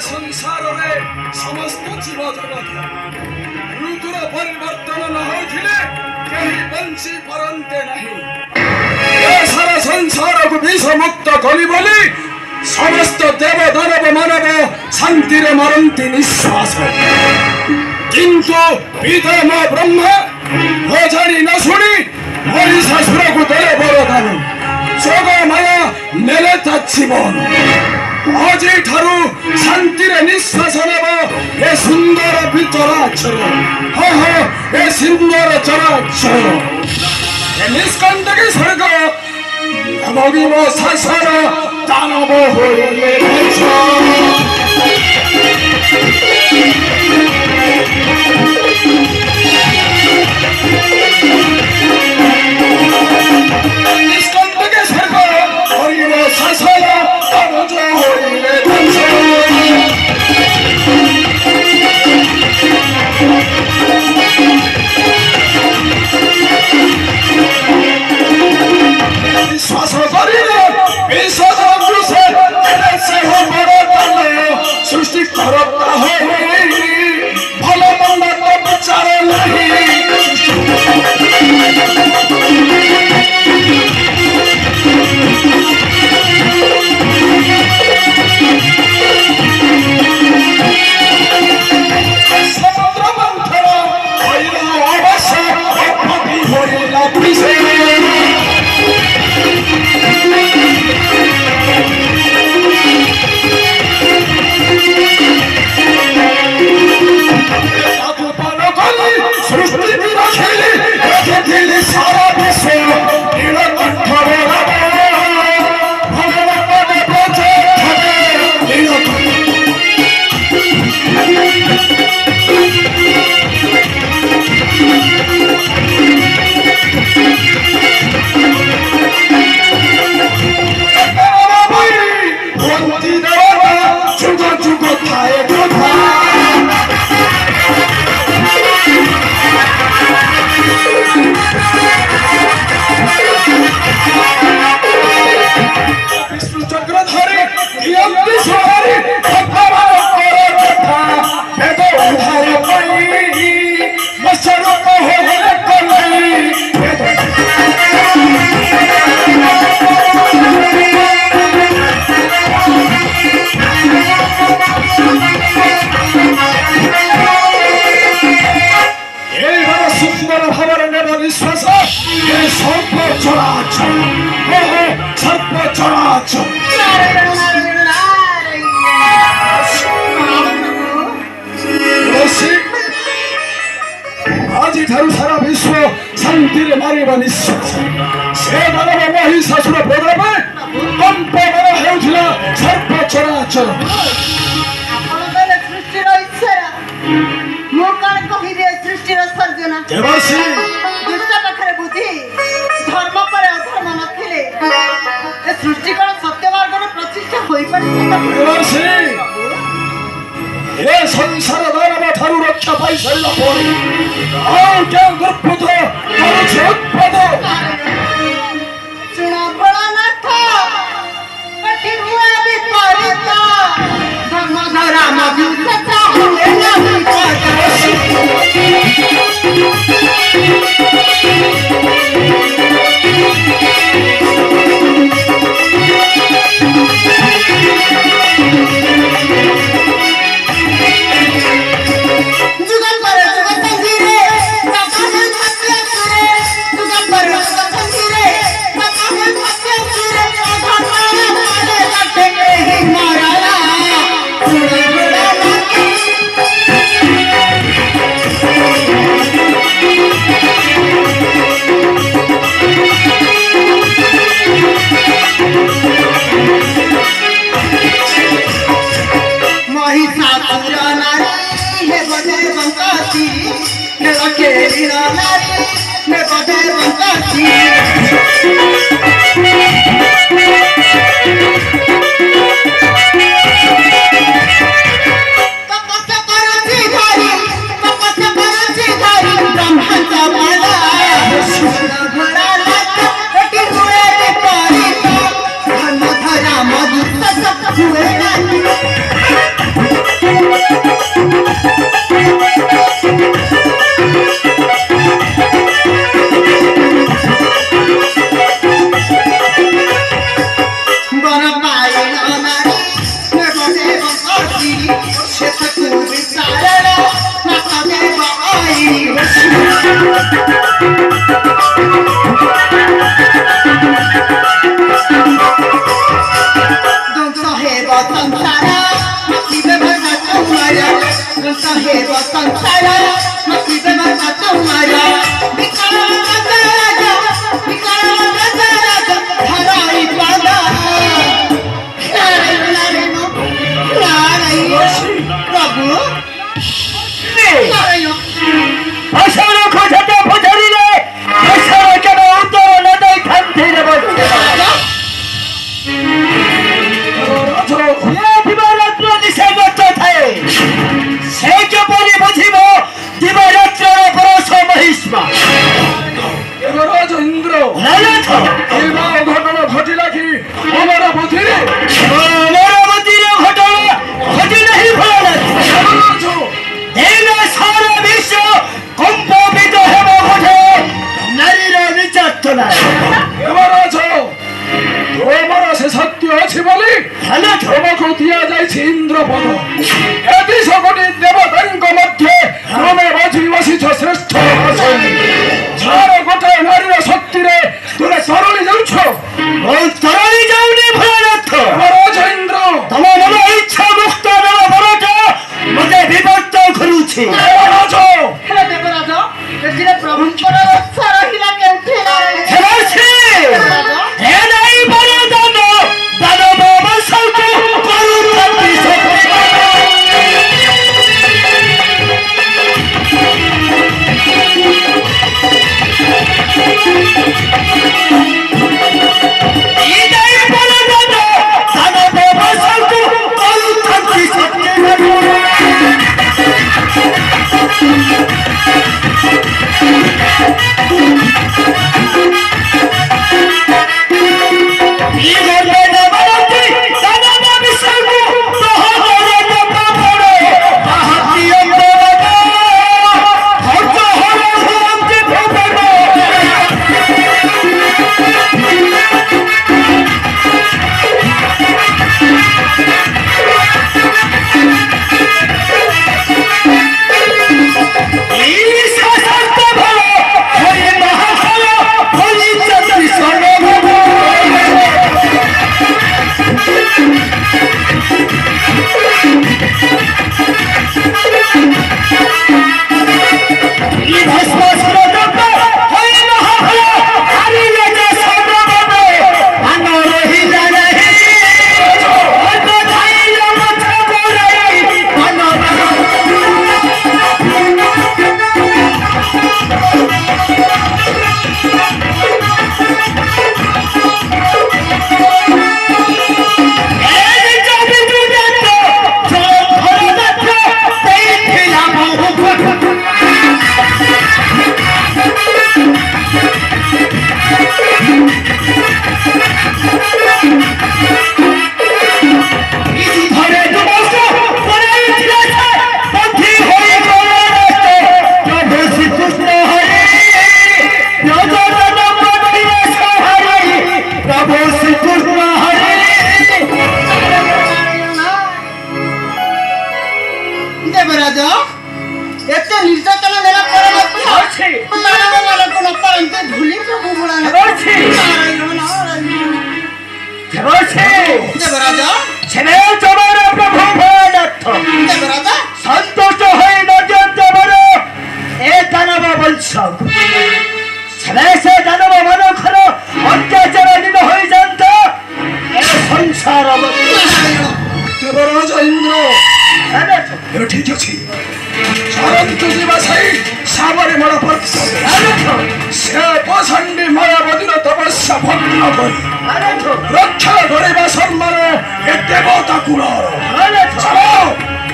ସଂସାରରେ ସମସ୍ତ ଜୀବଜଗତ ଋତୁର ପରିବର୍ତ୍ତନ ନ ହୋଇଥିଲେ କେହି ବଞ୍ଚି ପାରନ୍ତେ ନାହିଁ। ଏ ସାରା ସଂସାରକୁ ବିଷମୁକ୍ତ କରି ବୋଲି ସମସ୍ତ ଦେବ ଦାନବ ମାନବ ଶାନ୍ତିରେ ମରନ୍ତି ନିଶ୍ୱାସ। କିନ୍ତୁ ପିତାମହ ବ୍ରହ୍ମା ନ ଜାଣି ନ ଶୁଣି ମହିଷାସୁରକୁ ଦେଲେ ବରଦାନ। ଯୋଗ ମାୟା ନେଲେ ତା ଜୀବନ। ଆଜିଠାରୁ ଶାନ୍ତିରେ ନିଶ୍ୱାସ ନେବ ଏ ସୁନ୍ଦର ଚରାଚର। ହଁ ହଁ, ଏ ସୁନ୍ଦର ଚରାଚର। ଏ ନିଷ୍କଣ୍ଟକୀ ସ୍ୱର୍ଗ ଭୋଗିବ ଶାସନ ଦାନବ ହୋଇଲେ ନିଷ୍କଣ୍ଟକୀ ସ୍ୱର୍ଗ ଭୋଗିବ ଶାସନ ଦାନବ ହୋଇଲେ ବିଶ୍ୱାସ କରିଲେ ବିଶ୍ୱାସ ଦୃଶ୍ୟ ସେ ବଡ଼ ଦାନ ସୃଷ୍ଟି କରତା ହୋଇ ଭଲ ମନ୍ଦ ବିଚାର ନାହିଁ। ସମୁଦ୍ର ମନ୍ଥନ ହୋଇଲା ଅବଶ୍ୟ ଅପତି ହୋଇଲା ବିଷୟ। সারা বিশ্ব নীলকণ্ঠরে ভগবান বেঁচে থাকে যুগ যুগ থায় কথা। ସୁନ୍ଦର ଭାବରେ ନେବ ନିଶ୍ୱାସ। ଏ ସର୍ପ ଚରାଚର ସର୍ପ ଚରାଚର ଆଜିଠାରୁ ସାରା ବିଶ୍ୱ ଶାନ୍ତିରେ ମାରିବ ନିଶ୍ୱାସ। ସେ ଦାନବ ମହିଷାସୁର ପ୍ରଭାବ କମ୍ପନ ହେଉଥିଲା ସର୍ପ ଚରାଚର। ଦେବର୍ଷି ଦୁଷ୍ଟ ପାଖରେ ବୁଦ୍ଧି ଧର୍ମ ପରେ ଅଧର୍ମ ନଥିଲେ ଏ ସୃଷ୍ଟି କଣ ସତ୍ୟ ମାର୍ଗରେ ପ୍ରତିଷ୍ଠା ହୋଇପାରିବ? ଦେବର୍ଷି ଏ ସଂସାର ଦାନବ ଠାରୁ ରକ୍ଷା ପାଇସାରିଲା ପରେ ଆଉ କେଉଁ ଦୁର୍ବୁଦ୍ଧ କରୁଛି ଉତ୍ପାଦ? ଶୁଣ ଭୋଳାନାଥ, କଠି ହୁଏ ବିପରୀତ ଧର୍ମ ଧର୍ମ ଯୁଦ୍ଧ ହୁଏ ନା ବିପଦ। You Sahe batan sara, mati bebar batu mara. Sahe batan sara, mati bebar batu mara. Bikara raja, harai pada. Narai, Prabhu. Narai. ভাষার কথাটা বোঝারিলে ভাষার কেন উত্তর না দেয় থামতে বলছে দিবারাত্র নিষেধ থাকে সে কেপরি বুঝিব দিবারাত্রর পরশ মহিষ্মা দেবরাজ ইন্দ্র রাজা এই মা ঘটনা ঘটিলা কি আমার বুদ্ধিরে অমরাবতীর ঘটনা ঘটি নাহি ভোলানাথ দেবরাজ এই সারা বিশ্ব কম্পিত হেব ঘটে নারীর নির্যাতনায় দেবরাজ তোমার সে সত্য আছে বলি রাজা তোমাকে দিয়া যাইছে ইন্দ্রপদ এতি সকটি দেবতাঙ্ক মধ্যে ক্রমে বাজি বসিছ শ্রেষ্ঠ আসন যার গোটায় নারীর শক্তিরে তোরা তরলি যাচ্ছ ওই তরণী যাওনি ভোলানাথ দেবরাজ ইন্দ্র তোমার মনে ইচ্ছা মুক্ত দেব বড়টা মতে বিপত্ত ঘুরুছি Debraj Hello, Devaraja. Let's Prabhu para sara hila keute. হেবাছি হে নাই বড় দান দানব বসন্ত করুণ ভক্তি সপরি এই নাই বড় দান দানব বসন্ত করুণ ভক্তি সপরি Devaraja, este নির্যাতন মেলা করে মত আছে মানব মানব কোন পরন্তে ধুলি প্রভু বুড়ানা আছে নারায়ণ নারায়ণ হেবাছি দেবরাজা ছেলে তোমার প্রভু ভোলানাথ দেবরাজা সন্তুষ্ট হয়ে নজর দেবার এ দানব বংশ ছেলে সে দানব মানব খর অত্যাচারিত হয়ে যান্ত এ সংসার দেবরাজ ইন্দ্র এ ঠিক আছে সারন্তু ଯିବା ସାଇ ସାବରେ ମୋର ପର୍ତ୍ତ ସେ ପସଣ୍ଡି ମାୟାବତୀର ତପସ୍ୟା ଭଗ୍ନ କରି ରକ୍ଷା କରିବା ସମ୍ମାନ ଏ ଦେବତା କୁଳର ଚାଲ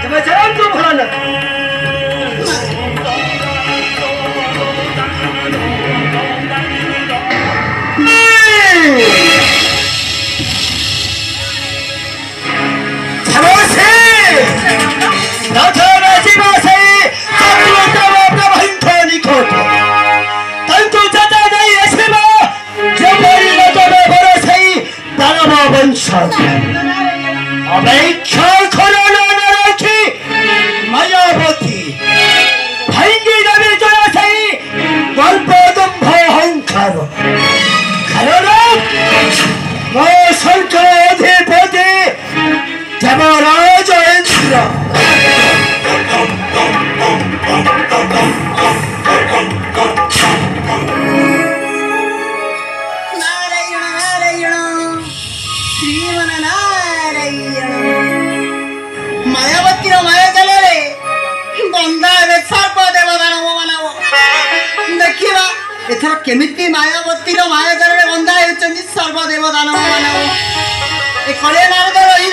ତମେ ଜାଣନ୍ତୁ ଭୋଲାନାଥ অপেক্ষা করো না রাখি মায়াবতী ভাঙ্গি যাবে জলাশয়ী গল্প ସର୍ବଦେବ ଦାନବ ମାନବ ଦେଖିବା ଏଥର କେମିତି ମାୟାବତୀର ମାୟାଜାରରେ ବନ୍ଧା ହେଉଛନ୍ତି ସର୍ବଦେବ ଦାନବ ମାନବ ଏ କଳିଆ ନାରଦ ରହି